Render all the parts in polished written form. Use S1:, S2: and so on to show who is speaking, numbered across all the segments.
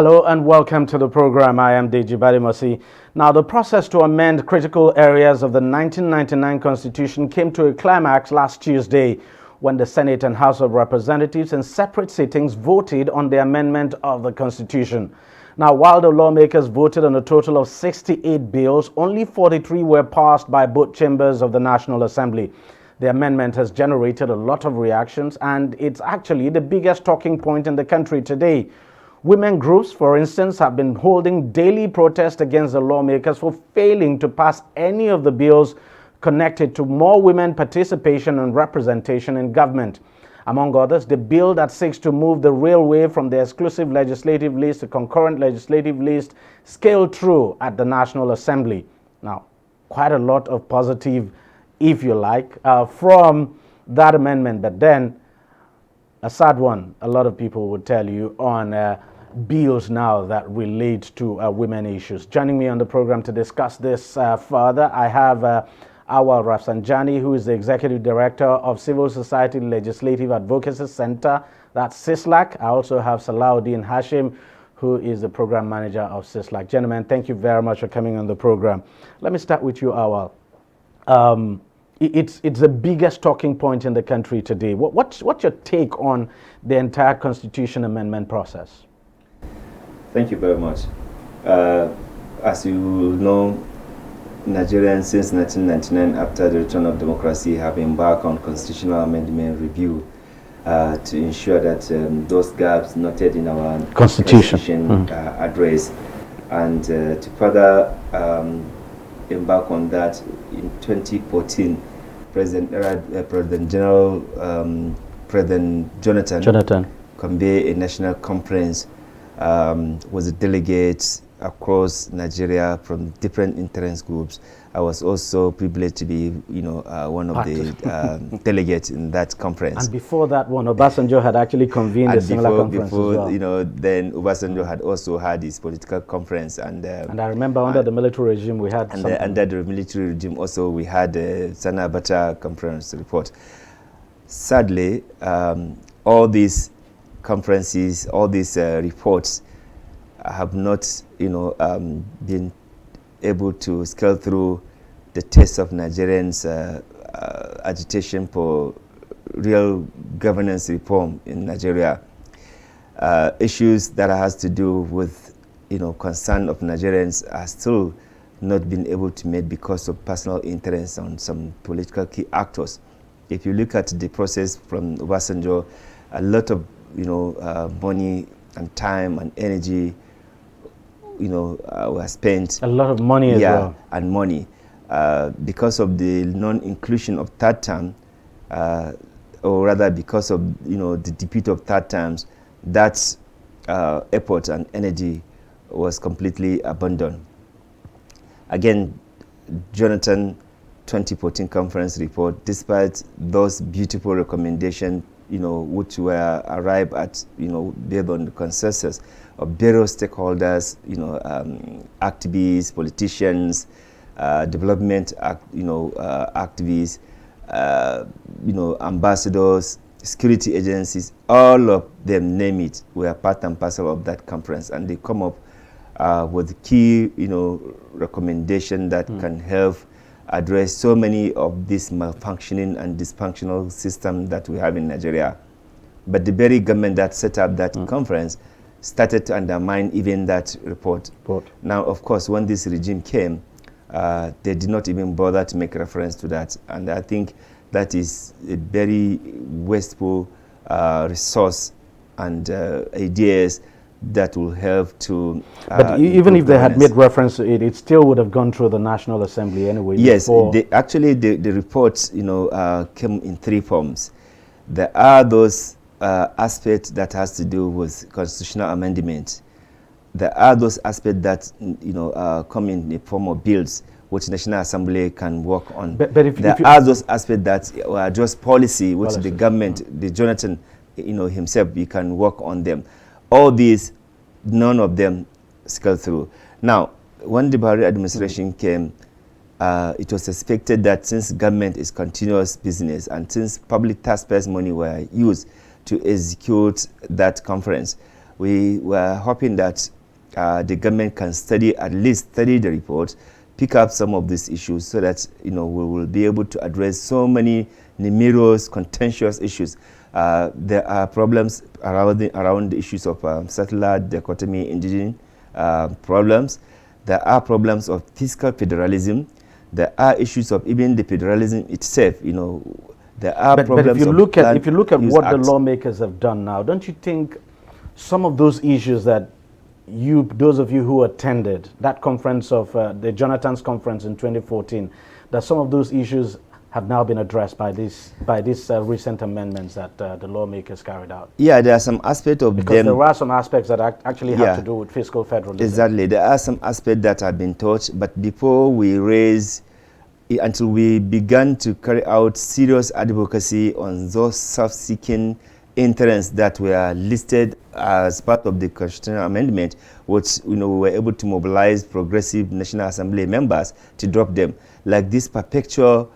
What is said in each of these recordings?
S1: Hello and welcome to the program. I am DEJI360. Now, the process to amend critical areas of the 1999 Constitution came to a climax last Tuesday when the Senate and House of Representatives in separate sittings voted on the amendment of the Constitution. Now, while the lawmakers voted on a total of 68 bills, only 43 were passed by both chambers of the National Assembly. The amendment has generated a lot of reactions, and it's actually the biggest talking point in the country today. Women groups, for instance, have been holding daily protests against the lawmakers for failing to pass any of the bills connected to more women participation and representation in government. Among others, the bill that seeks to move the railway from the exclusive legislative list to concurrent legislative list scaled through at the National Assembly. Now, quite a lot of positive, if you like, from that amendment, but then a sad one, a lot of people would tell you, on bills now that relate to women issues. Joining me on the program to discuss this further, I have Awal Rafsanjani, who is the Executive Director of Civil Society Legislative Advocacy Center, that's CISLAC. I also have Salahuddin Hashim, who is the Program Manager of CISLAC. Gentlemen, thank you very much for coming on the program. Let me start with you, Awal. It's the biggest talking point in the country today. What's your take on the entire Constitution amendment process?
S2: Thank you very much. As you know, Nigerians since 1999, after the return of democracy, have embarked on constitutional amendment review to ensure that those gaps noted in our constitution are addressed, and to further embark on that in 2014. President Jonathan convened a national conference with the delegates across Nigeria from different interest groups. I was also privileged to be, one of the delegates in that conference.
S1: And before that one, Obasanjo had actually convened a similar conference
S2: before,
S1: as well.
S2: Then Obasanjo had also had his political conference, and
S1: I remember under the military regime we had
S2: under the military regime also we had the Sana Abacha conference report. Sadly, all these conferences, all these reports have not, been able to scale through the taste of Nigerians' agitation for real governance reform in Nigeria. Issues that has to do with, concern of Nigerians are still not been able to meet because of personal interest on some political key actors. If you look at the process from Obasanjo, a lot of, money and time and energy were spent.
S1: A lot of money as well.
S2: And money. Because of the non-inclusion of third term, or rather because of, the defeat of third terms, that effort and energy was completely abandoned. Again, Jonathan 2014 conference report, despite those beautiful recommendations, which were arrived at, based on the consensus of various stakeholders, activists, politicians, development, activists, ambassadors, security agencies, all of them, name it, were part and parcel of that conference, and they come up with key, recommendation that can help address so many of this malfunctioning and dysfunctional system that we have in Nigeria. But the very government that set up that conference started to undermine even that report. Now, of course, when this regime came, they did not even bother to make reference to that. And I think that is a very wasteful resource and ideas that will help to
S1: but even if they had made reference to it, it still would have gone through the National Assembly anyway.
S2: Yes, actually the reports came in three forms. There are those aspects that has to do with constitutional amendment. There are those aspects that come in the form of bills which National Assembly can work on. But there are those aspects that are just policy which the government, the Jonathan himself, he can work on them. All these, none of them scaled through. Now, when the Buhari administration came, it was expected that since government is continuous business and since public taxpayers' money were used to execute that conference, We were hoping that the government can at least study the report, pick up some of these issues so that we will be able to address so many numerous contentious issues. There are problems around the issues of settler dichotomy, indigenous problems. There are problems of fiscal federalism. There are issues of even the federalism itself. There are problems.
S1: But if you look at what the lawmakers have done now, don't you think some of those issues that those of you who attended that conference of the Jonathan's conference in 2014, that some of those issues have now been addressed by these recent amendments that the lawmakers carried out?
S2: Yeah, there are some aspects of
S1: because there are some aspects that actually have to do with fiscal federalism.
S2: Exactly, there are some aspects that have been touched, but before we until we began to carry out serious advocacy on those self-seeking interests that were listed as part of the constitutional amendment, which we were able to mobilize progressive National Assembly members to drop them, like this perpetual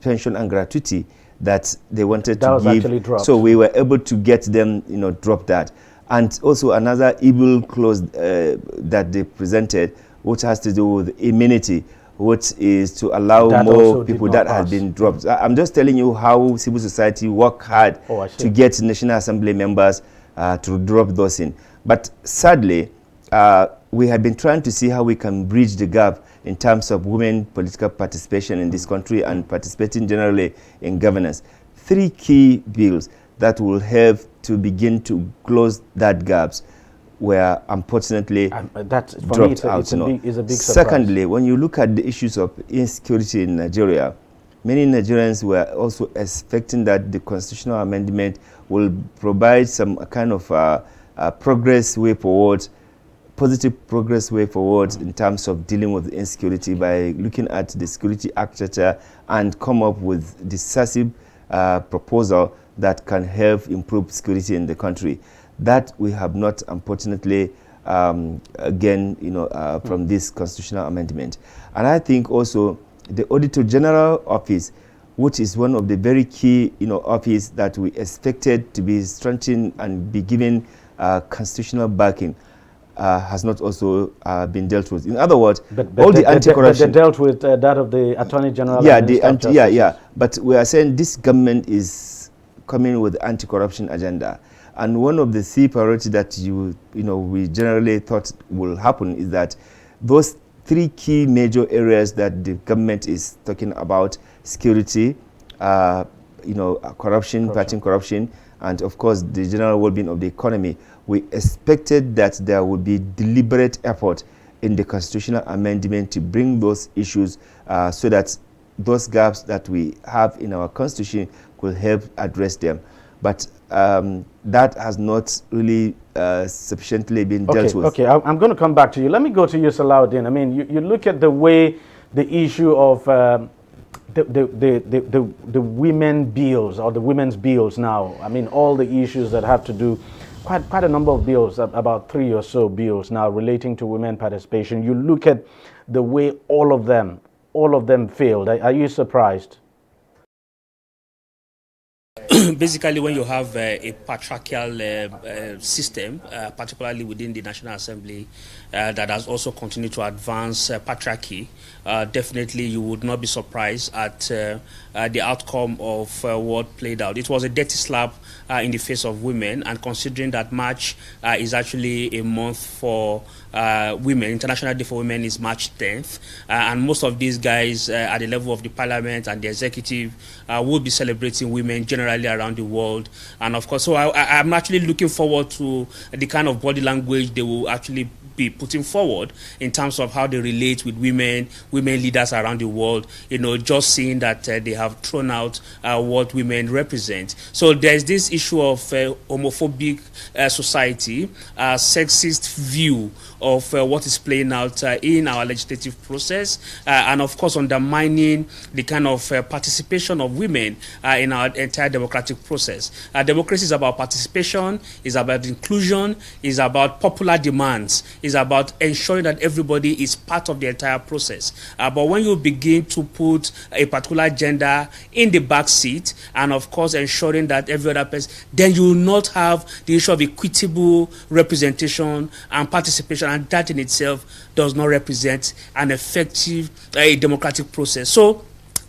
S2: pension and gratuity that they wanted to give.
S1: Actually dropped.
S2: So we were able to get them, drop that. And also another evil clause that they presented, which has to do with immunity, which is to allow more people that have been dropped. I'm just telling you how civil society work hard to get National Assembly members to drop those in. But sadly, we have been trying to see how we can bridge the gap in terms of women political participation in this country and participating generally in governance. 3 key bills that will help to begin to close that gaps were unfortunately dropped out.
S1: It's a big surprise.
S2: Secondly, when you look at the issues of insecurity in Nigeria, many Nigerians were also expecting that the constitutional amendment will provide some kind of progress way forward, positive progress way forward in terms of dealing with insecurity by looking at the security architecture and come up with decisive proposal that can help improve security in the country. That we have not, unfortunately, again, from this constitutional amendment. And I think also the Auditor General Office, which is one of the very key, office that we expected to be strengthened and be given constitutional backing, has not also been dealt with. In other words, all the anti-corruption...
S1: But they dealt with that of the Attorney General.
S2: Yeah, But we are saying this government is coming with anti-corruption agenda. And one of the 3 priorities that we generally thought will happen is that those 3 key major areas that the government is talking about: security, corruption, fighting corruption, and of course the general well-being of the economy. We expected that there would be deliberate effort in the constitutional amendment to bring those issues so that those gaps that we have in our constitution could help address them. But that has not really sufficiently been dealt with.
S1: Okay, I'm going to come back to you. Let me go to you, Salahuddin. I mean, you look at the way the issue of the women bills or the women's bills now. I mean, all the issues that have to do, quite a number of bills, about 3 or so bills now relating to women participation. You look at the way all of them failed. Are you surprised?
S3: Basically, when you have a patriarchal system, particularly within the National Assembly, that has also continued to advance patriarchy, definitely you would not be surprised at the outcome of what played out. It was a dirty slap in the face of women, and considering that March is actually a month for women, International Day for Women is March 10th, and most of these guys at the level of the parliament and the executive will be celebrating women generally around the world. And of course, so I'm actually looking forward to the kind of body language they will actually be putting forward in terms of how they relate with women leaders around the world, just seeing that they have thrown out what women represent. So there's this issue of homophobic society, sexist view of what is playing out in our legislative process, and of course undermining the kind of participation of women in our entire democratic process. Democracy is about participation, is about inclusion, is about popular demands, is about ensuring that everybody is part of the entire process. But when you begin to put a particular gender in the back seat, and of course ensuring that every other person, then you will not have the issue of equitable representation and participation, and that in itself does not represent an effective democratic process. So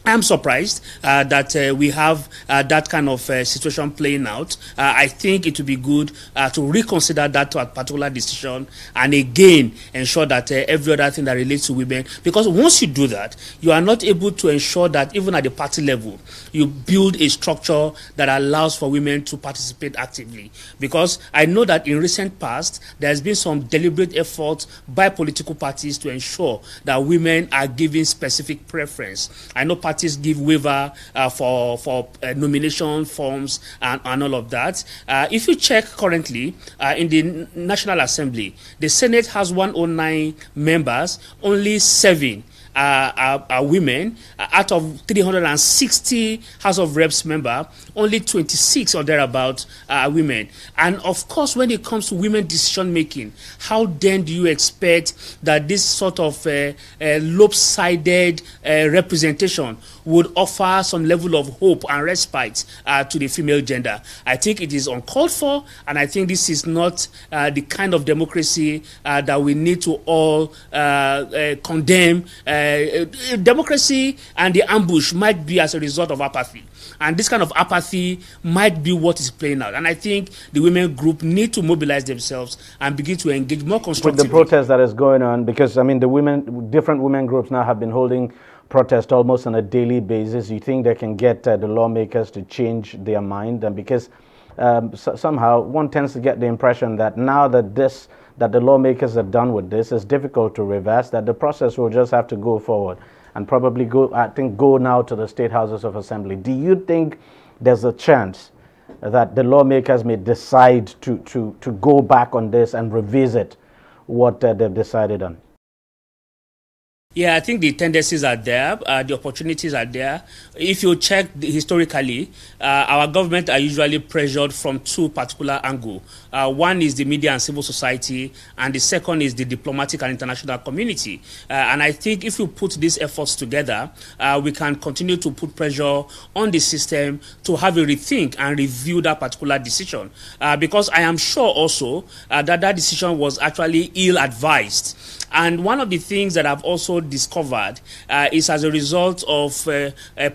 S3: I'm surprised that we have that kind of situation playing out. I think it would be good to reconsider that particular decision, and again ensure that every other thing that relates to women, because once you do that, you are not able to ensure that even at the party level, you build a structure that allows for women to participate actively. Because I know that in recent past, there has been some deliberate effort by political parties to ensure that women are given specific preference. I know parties give waiver for nomination forms and all of that. If you check currently in the National Assembly, the Senate has 109 members, only 7 are women. Out of 360 House of Reps member, only 26 or thereabout are women. And of course, when it comes to women decision making, how then do you expect that this sort of lopsided representation would offer some level of hope and respite to the female gender? I think it is uncalled for, and I think this is not the kind of democracy that we need to all condemn. Democracy and the ambush might be as a result of apathy, and this kind of apathy might be what is playing out. And I think the women group need to mobilize themselves and begin to engage more constructively
S1: with the protest that is going on, because I mean different women groups now have been holding protest almost on a daily basis. You think they can get the lawmakers to change their mind? And because somehow one tends to get the impression that now that the lawmakers are done with this, it's difficult to reverse, that the process will just have to go forward and probably go now to the state houses of assembly. Do you think there's a chance that the lawmakers may decide to go back on this and revisit what they've decided on?
S3: Yeah, I think the tendencies are there, the opportunities are there. If you check historically, our government are usually pressured from two particular angles. One is the media and civil society, and the second is the diplomatic and international community. And I think if you put these efforts together, we can continue to put pressure on the system to have a rethink and review that particular decision. Because I am sure also that decision was actually ill-advised. And one of the things that I've also discovered is as a result of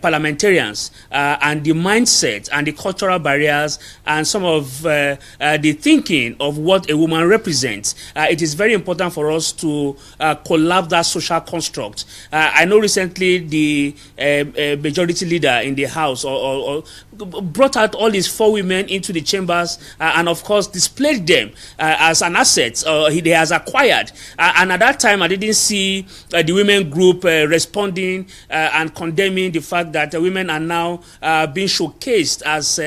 S3: parliamentarians and the mindset and the cultural barriers and some of the thinking of what a woman represents. It is very important for us to collapse that social construct. I know recently the majority leader in the House or brought out all these 4 women into the chambers and of course displayed them as an asset he has acquired. And at that time, I didn't see the women group responding and condemning the fact that women are now being showcased as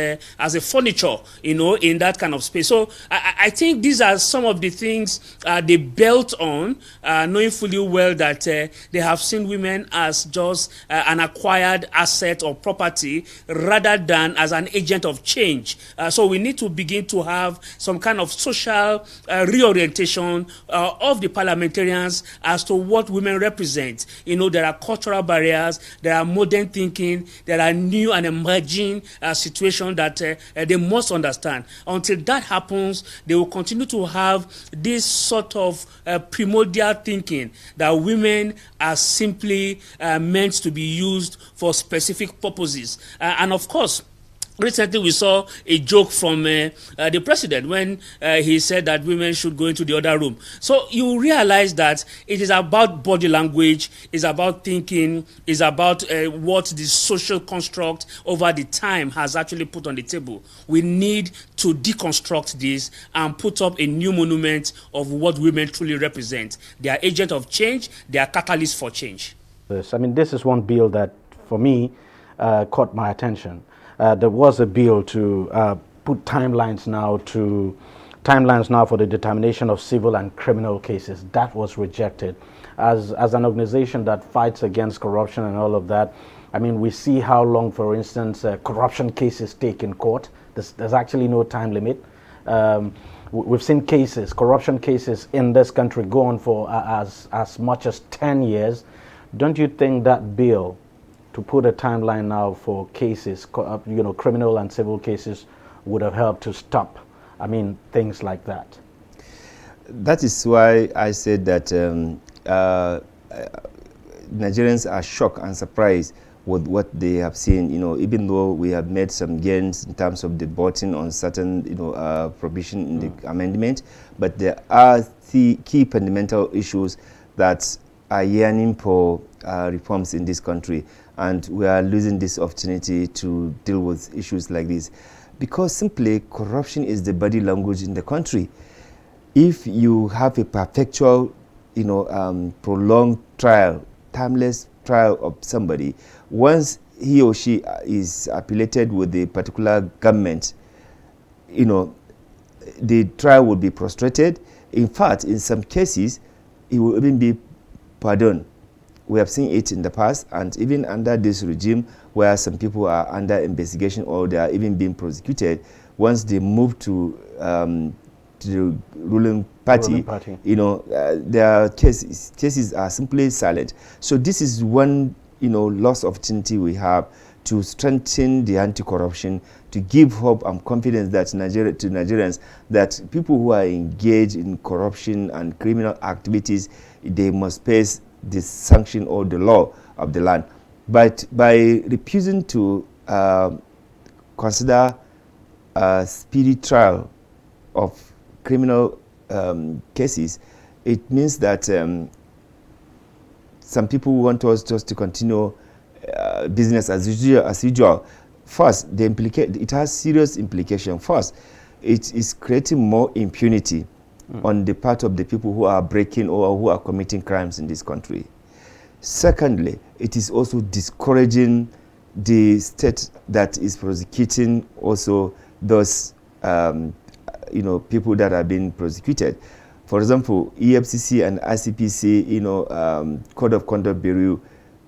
S3: a furniture, in that kind of space. So I think these are some of the things they built on, knowing fully well that they have seen women as just an acquired asset or property rather than as an agent of change. So we need to begin to have some kind of social reorientation of the parliamentarians as to what women represent. There are cultural barriers, there are modern thinking, there are new and emerging situations that they must understand. Until that happens, they will continue to have this sort of primordial thinking that women are simply meant to be used for specific purposes. And of course, recently, we saw a joke from the president when he said that women should go into the other room. So you realize that it is about body language, it's about thinking, it's about what the social construct over the time has actually put on the table. We need to deconstruct this and put up a new monument of what women truly represent. They are agents of change, they are catalysts for change.
S1: This is one bill that, for me, caught my attention. There was a bill to put timelines now to timelines now for the determination of civil and criminal cases. That was rejected. As an organization that fights against corruption and all of that, I mean, we see how long, for instance, corruption cases take in court. There's actually no time limit. We've seen cases, corruption cases in this country go on for as much as 10 years. Don't you think that bill, to put a timeline now for cases, criminal and civil cases, would have helped to stop, things like that?
S2: That is why I said that Nigerians are shocked and surprised with what they have seen. Even though we have made some gains in terms of debating on certain, provision in the amendment, but there are the key fundamental issues that are yearning for reforms in this country, and we are losing this opportunity to deal with issues like this because simply corruption is the body language in the country. If you have a perpetual, prolonged trial, timeless trial of somebody, once he or she is affiliated with a particular government, the trial will be frustrated. In fact, in some cases, it will even be pardoned. We have seen it in the past, and even under this regime, where some people are under investigation or they are even being prosecuted, once they move to the ruling party, their cases are simply silent. So this is one, lost opportunity we have to strengthen the anti-corruption, to give hope and confidence that to Nigerians that people who are engaged in corruption and criminal activities, they must face the sanction or the law of the land. But by refusing to consider a speedy trial of criminal cases, it means that some people want us just to continue business as usual. First, it has serious implication. First, it is creating more impunity on the part of the people who are breaking or who are committing crimes in this country. Secondly, it is also discouraging the state that is prosecuting also those people that are being prosecuted. For example, EFCC and ICPC, Code of Conduct Bureau,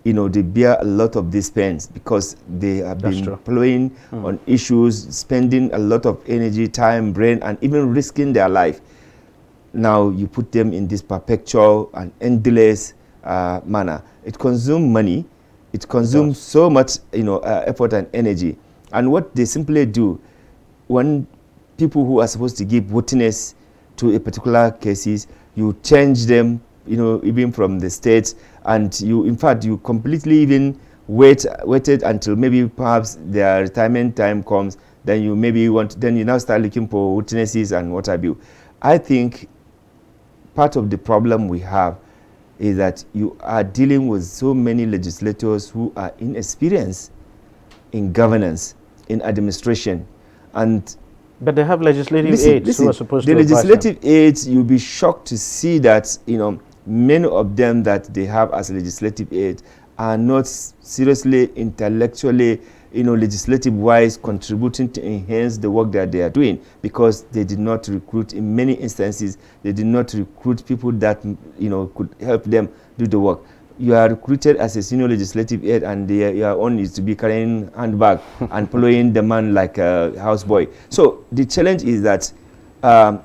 S2: they bear a lot of these pains because they have been playing on issues, spending a lot of energy, time, brain, and even risking their life. Now you put them in this perpetual and endless manner. It consumes money. It consumes so much, effort and energy. And what they simply do, when people who are supposed to give witness to a particular cases, you change them, even from the states, and you completely even waited until maybe perhaps their retirement time comes. Then you now start looking for witnesses and what have you. I think part of the problem we have is that you are dealing with so many legislators who are inexperienced in governance, in administration,
S1: but they have legislative aides who are supposed to
S2: the legislative aides. You'll be shocked to see that many of them that they have as legislative aides are not seriously intellectually legislative-wise contributing to enhance the work that they are doing, because they did not recruit, in many instances, they did not recruit people that, could help them do the work. You are recruited as a senior legislative aide, and your own is to be carrying handbag and following the man like a houseboy. So the challenge is that, and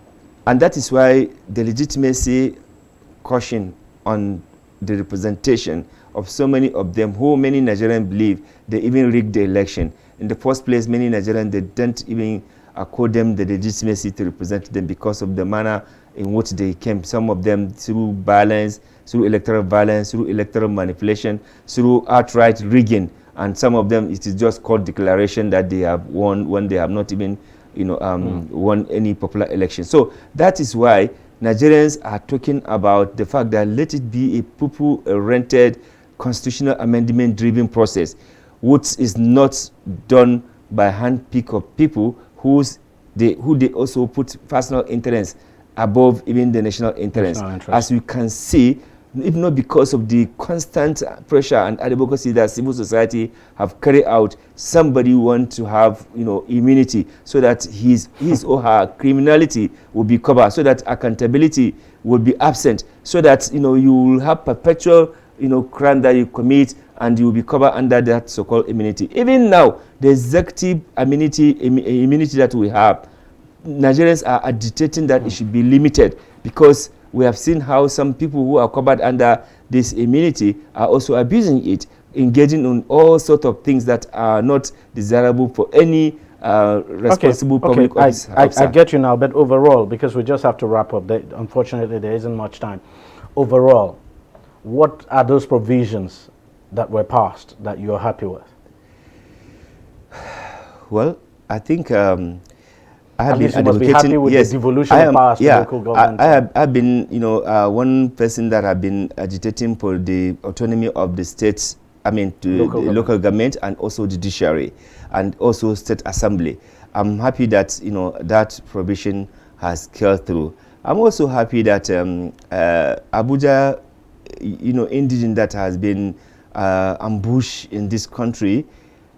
S2: that is why the legitimacy caution on the representation of so many of them, who many Nigerians believe they even rigged the election. In the first place, many Nigerians, they don't even accord them the legitimacy to represent them because of the manner in which they came. Some of them through violence, through electoral violence, through electoral manipulation, through outright rigging. And some of them, it is just called declaration that they have won when they have not even won any popular election. So that is why Nigerians are talking about the fact that let it be a people-oriented constitutional amendment-driven process, which is not done by handpick of people who they also put personal interest above even the national interest. As we can see, if not because of the constant pressure and advocacy that civil society have carried out, somebody want to have, immunity so that his or her criminality will be covered, so that accountability will be absent, so that, you will have perpetual, crime that you commit and you will be covered under that so-called immunity. Even now, the executive immunity that we have, Nigerians are agitating that it should be limited, because we have seen how some people who are covered under this immunity are also abusing it, engaging in all sorts of things that are not desirable for any responsible public officer.
S1: I get you now, but overall, because we just have to wrap up, unfortunately there isn't much time. Overall, what are those provisions that were passed that you're happy with?
S2: Well, I think
S1: at least you must be happy with the devolution of powers to local government.
S2: I've been, one person that have been agitating for the autonomy of the states, local government, and also judiciary, and also state assembly. I'm happy that, that provision has scaled through. I'm also happy that Abuja, indigene that has been ambushed in this country,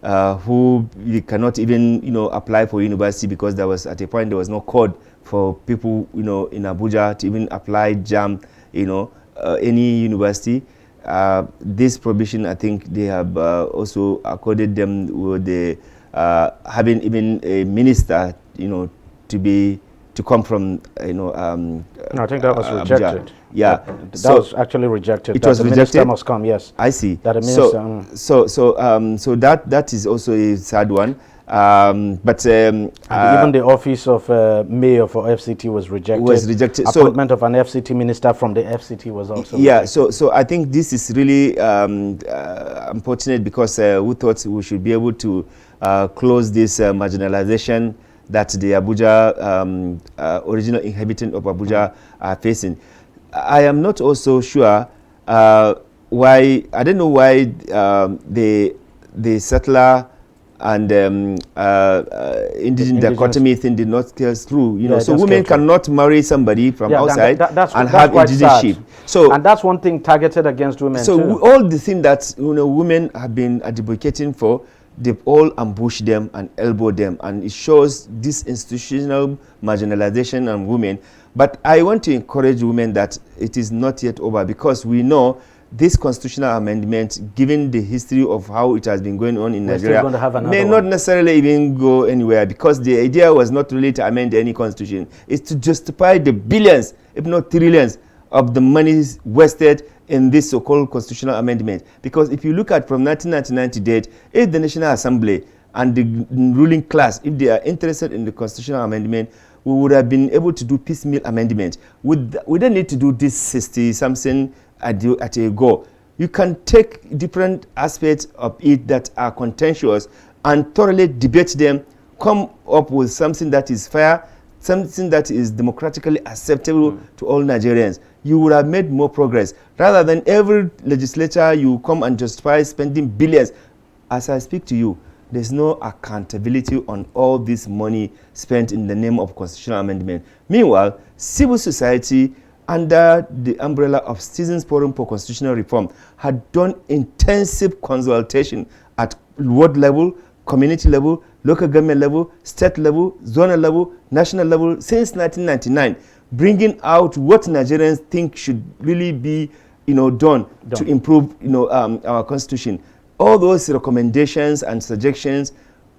S2: who cannot even, apply for university, because there was, at a point, there was no code for people, in Abuja to even apply JAM, any university. This provision, I think they have also accorded them with the having even a minister, to come from, no,
S1: I think that was rejected.
S2: Yeah,
S1: that was actually rejected.
S2: It was
S1: the
S2: rejected.
S1: Minister must come. Yes,
S2: I see.
S1: That a minister.
S2: So that is also a sad one. But
S1: even the office of mayor for FCT was rejected. Appointment of an FCT minister from the FCT was also rejected.
S2: So I think this is really unfortunate, because we thought we should be able to close this marginalization that the Abuja original inhabitant of Abuja are facing. I am not also sure why, I don't know why the settler and indigenous dichotomy thing did not scale through. So women cannot marry somebody from outside and have indigenship. So,
S1: and that's one thing targeted against women.
S2: So
S1: too.
S2: All the things that women have been advocating for, they've all ambushed them and elbowed them, and it shows this institutional marginalization of women. But I want to encourage women that it is not yet over, because we know this constitutional amendment, given the history of how it has been going on in Nigeria, may not necessarily even go anywhere, because the idea was not really to amend any constitution. It's to justify the billions, if not trillions, of the monies wasted in this so-called constitutional amendment. Because if you look at from 1999 to date, if the National Assembly and the ruling class, if they are interested in the constitutional amendment, we would have been able to do piecemeal amendment. We don't need to do this 60-something at a go. You can take different aspects of it that are contentious and thoroughly debate them, come up with something that is fair, something that is democratically acceptable to all Nigerians. You would have made more progress, rather than every legislature you come and justify spending billions. As I speak to you, there's no accountability on all this money spent in the name of constitutional amendment. Meanwhile, civil society, under the umbrella of Citizens Forum for Constitutional Reform, had done intensive consultation at ward level, community level, local government level, state level, zonal level, national level, since 1999, bringing out what Nigerians think should really be, done to improve, our constitution. All those recommendations and suggestions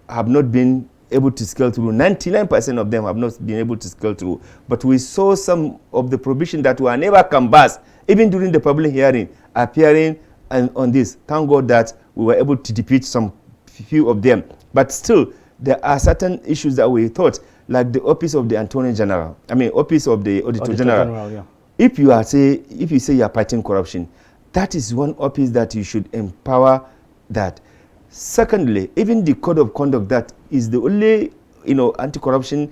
S2: have not been able to scale through. 99% of them have not been able to scale through. But we saw some of the provisions that were never canvassed, even during the public hearing, appearing on this. Thank God that we were able to defeat some few of them. But still, there are certain issues that we thought, like the office of the Attorney General, office of the Auditor General.
S1: Yeah.
S2: If you say you are fighting corruption, that is one office that you should empower that. Secondly, even the code of conduct that is the only, anti-corruption,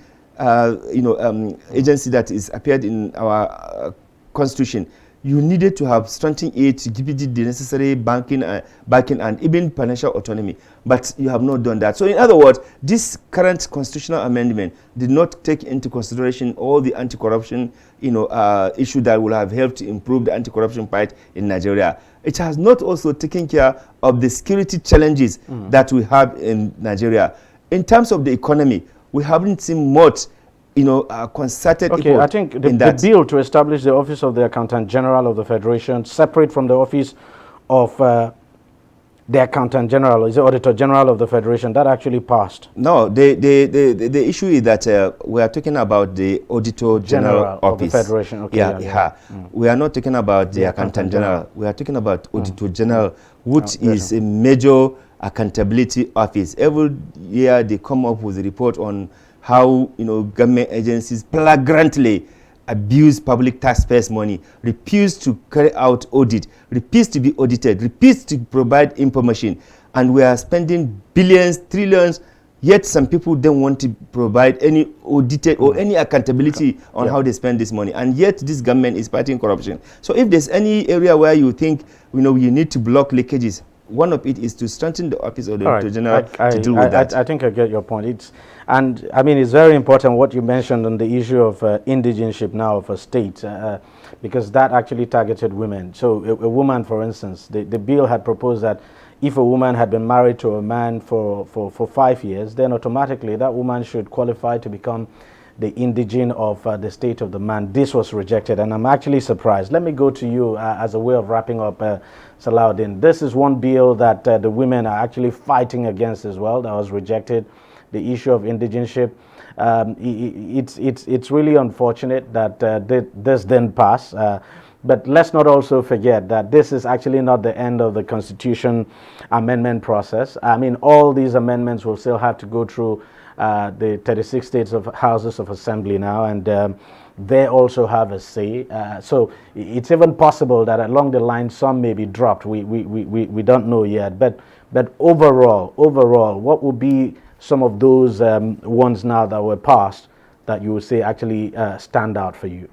S2: agency that is appeared in our constitution. you needed to have strengthened it to give it the necessary backing and even financial autonomy. But you have not done that. So in other words, this current constitutional amendment did not take into consideration all the anti-corruption issue that will have helped to improve the anti-corruption fight in Nigeria. It has not also taken care of the security challenges that we have in Nigeria. In terms of the economy, we haven't seen much concerted
S1: Okay, I think the bill to establish the Office of the Accountant General of the Federation, separate from the Office of the Accountant General, is the Auditor General of the Federation, that actually passed.
S2: No, the issue is that we are talking about the Auditor General Office
S1: of the Federation. Okay,
S2: yeah. We are not talking about the Accountant General. We are talking about Auditor General, which is a major accountability office. Every year they come up with a report on how government agencies flagrantly abuse public taxpayers' money, refuse to carry out audit, refuse to be audited, refuse to provide information, and we are spending billions, trillions. Yet some people don't want to provide any audited or any accountability on how they spend this money, and yet this government is fighting corruption. So if there's any area where you think you need to block leakages, one of it is to strengthen the Office of the Auditor General to deal with that.
S1: I think I get your point. It's very important what you mentioned on the issue of indigenship now of a state, because that actually targeted women. So a woman, for instance, the bill had proposed that if a woman had been married to a man for 5 years, then automatically that woman should qualify to become the indigene of the state of the man. This was rejected, and I'm actually surprised. Let me go to you as a way of wrapping up, Salahuddin. This is one bill that the women are actually fighting against as well, that was rejected, the issue of indigenship. It's really unfortunate that this didn't pass. But let's not also forget that this is actually not the end of the Constitution amendment process. All these amendments will still have to go through the 36 states of Houses of Assembly now, and they also have a say. So it's even possible that along the line some may be dropped. We don't know yet. But overall, what would be some of those ones now that were passed that you would say actually stand out for you?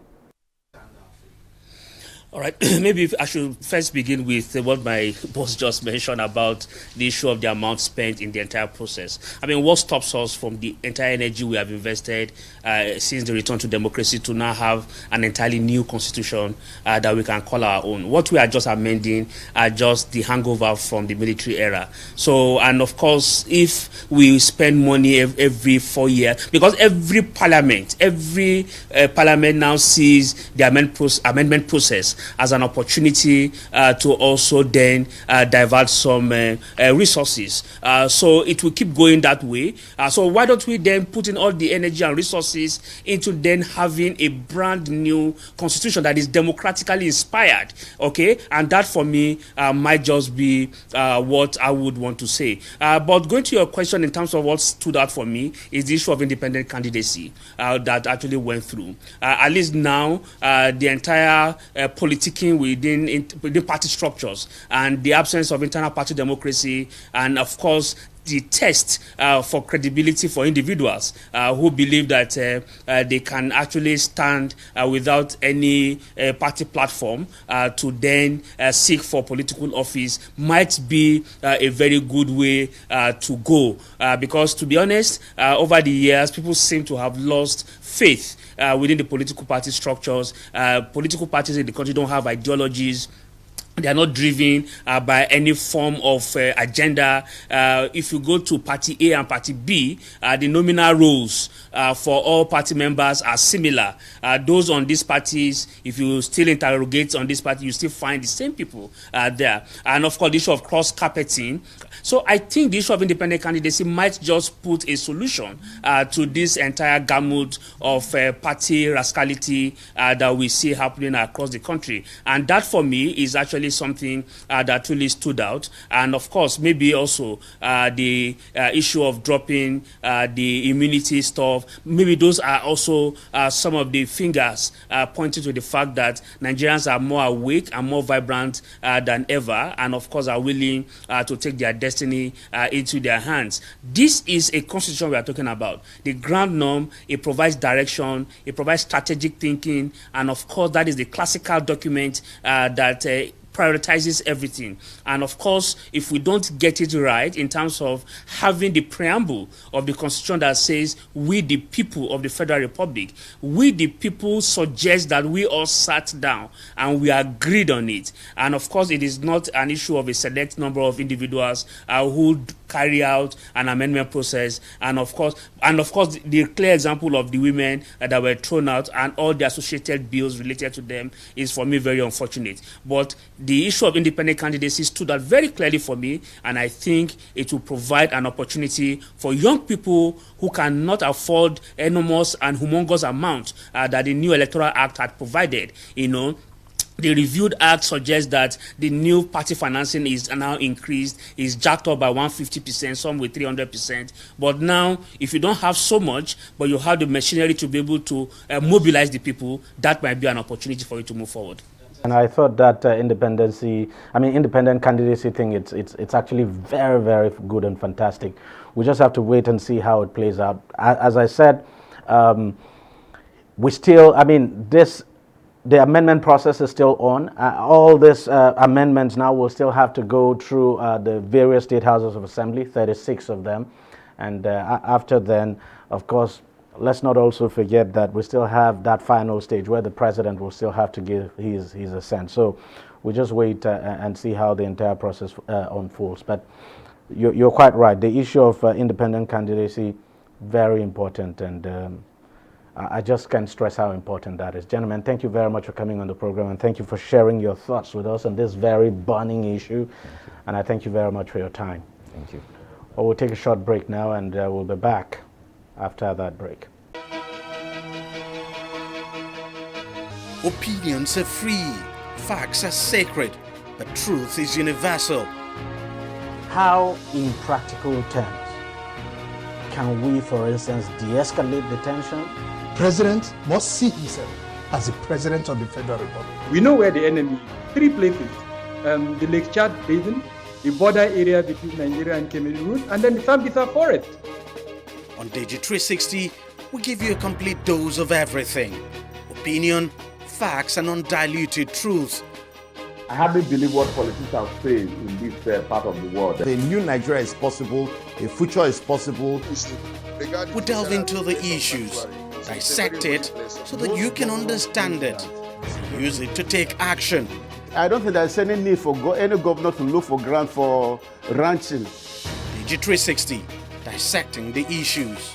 S3: All right, maybe I should first begin with what my boss just mentioned about the issue of the amount spent in the entire process. What stops us from the entire energy we have invested since the return to democracy to now have an entirely new constitution that we can call our own? What we are just amending are just the hangover from the military era. So, and of course, if we spend money every 4 years, because every parliament now sees the amendment process as an opportunity to also then divert some resources. So it will keep going that way. So why don't we then put in all the energy and resources into then having a brand new constitution that is democratically inspired, okay? And that for me might just be what I would want to say. But going to your question in terms of what stood out for me is the issue of independent candidacy that actually went through. At least now, the entire politicking within party structures and the absence of internal party democracy, and of course the test for credibility for individuals who believe that they can actually stand without any party platform to then seek for political office might be a very good way to go. Because to be honest, over the years, people seem to have lost faith within the political party structures. Political parties in the country don't have ideologies. They are not driven by any form of agenda. If you go to Party A and Party B, the nominal roles for all party members are similar. Those on these parties, if you still interrogate on this party, you still find the same people there. And of course, the issue of cross-carpeting. So I think the issue of independent candidacy might just put a solution to this entire gamut of party rascality that we see happening across the country. And that for me is actually definitely something that really stood out. And of course, maybe also the issue of dropping the immunity stuff. Maybe those are also some of the fingers pointing to the fact that Nigerians are more awake and more vibrant than ever, and of course are willing to take their destiny into their hands. This is a constitution we are talking about. The ground norm, it provides direction, it provides strategic thinking, and of course that is the classical document that prioritizes everything. And of course, if we don't get it right in terms of having the preamble of the Constitution that says we the people of the Federal Republic, we the people suggest that we all sat down and we agreed on it. And of course, it is not an issue of a select number of individuals who carry out an amendment process. And of course, the clear example of the women that were thrown out and all the associated bills related to them is, for me, very unfortunate. But the issue of independent candidacy stood out very clearly for me, and I think it will provide an opportunity for young people who cannot afford enormous and humongous amounts that the new Electoral Act had provided. The reviewed act suggests that the new party financing is now increased, is jacked up by 150%, some with 300%. But now, if you don't have so much, but you have the machinery to be able to mobilize the people, that might be an opportunity for you to move forward.
S1: And I thought that independent candidacy thing, it's actually very, very good and fantastic. We just have to wait and see how it plays out. As I said, the amendment process is still on. All these amendments now will still have to go through the various state houses of assembly, 36 of them. And after then, of course, let's not also forget that we still have that final stage where the president will still have to give his assent. So we just wait and see how the entire process unfolds. But you're quite right. The issue of independent candidacy, very important, and I just can't stress how important that is. Gentlemen, thank you very much for coming on the program, and thank you for sharing your thoughts with us on this very burning issue. And I thank you very much for your time.
S2: Thank you.
S1: Well, we'll take a short break now, and we'll be back after that break.
S4: Opinions are free, facts are sacred, but truth is universal.
S1: How, in practical terms, can we, for instance, de-escalate the tension?
S5: President must see himself as the president of the Federal Republic.
S6: We know where the enemy is. 3 places. The Lake Chad Basin, the border area between Nigeria and Cameroon, and then the Sambisa Forest.
S4: On DEJI360, we give you a complete dose of everything. Opinion, facts, and undiluted truth.
S7: I hardly believe what politicians say in this part of the world.
S5: A new Nigeria is possible, a future is possible.
S4: We delve into the issues, dissect it so that you can understand it, and use it to take action.
S8: I don't think there's any need for any governor to look for grant for ranching.
S4: DEJI360, dissecting the issues.